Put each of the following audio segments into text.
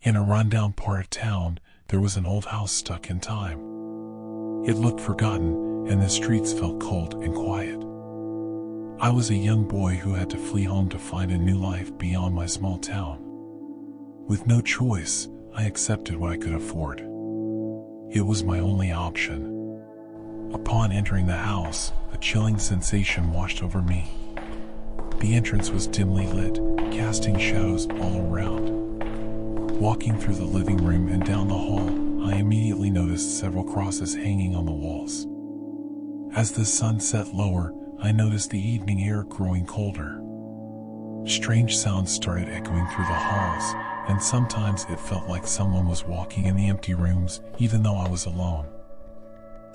In a rundown part of town, there was an old house stuck in time. It looked forgotten, and the streets felt cold and quiet. I was a young boy who had to flee home to find a new life beyond my small town. With no choice, I accepted what I could afford. It was my only option. Upon entering the house, a chilling sensation washed over me. The entrance was dimly lit, casting shadows all around. Walking through the living room and down the hall, I immediately noticed several crosses hanging on the walls. As the sun set lower, I noticed the evening air growing colder. Strange sounds started echoing through the halls, and sometimes it felt like someone was walking in the empty rooms, even though I was alone.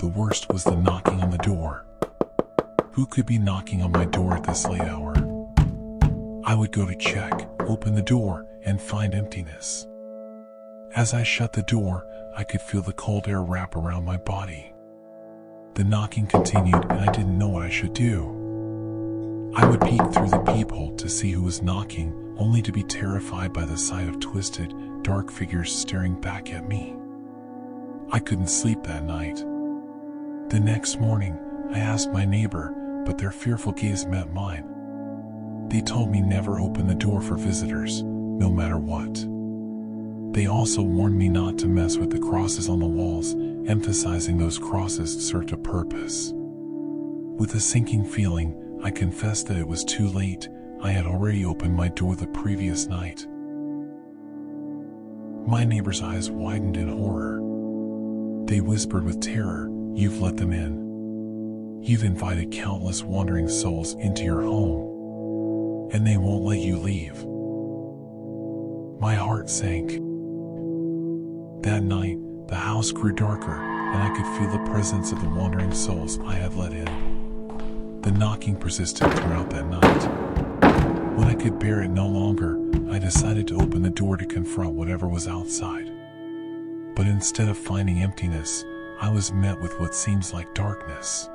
The worst was the knocking on the door. Who could be knocking on my door at this late hour? I would go to check, open the door, and find emptiness. As I shut the door, I could feel the cold air wrap around my body. The knocking continued, and I didn't know what I should do. I would peek through the peephole to see who was knocking, only to be terrified by the sight of twisted, dark figures staring back at me. I couldn't sleep that night. The next morning, I asked my neighbor, but their fearful gaze met mine. They told me never open the door for visitors, no matter what. They also warned me not to mess with the crosses on the walls, emphasizing those crosses served a purpose. With a sinking feeling, I confessed that it was too late. I had already opened my door the previous night. My neighbor's eyes widened in horror. They whispered with terror, "You've let them in. You've invited countless wandering souls into your home, and they won't let you leave." My heart sank. That night, the house grew darker, and I could feel the presence of the wandering souls I had let in. The knocking persisted throughout that night. When I could bear it no longer, I decided to open the door to confront whatever was outside. But instead of finding emptiness, I was met with what seems like darkness.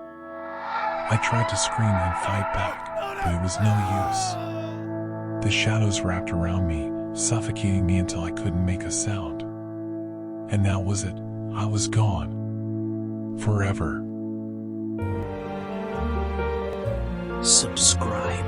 I tried to scream and fight back, but it was no use. The shadows wrapped around me, suffocating me until I couldn't make a sound. And that was it. I was gone. Forever. Subscribe.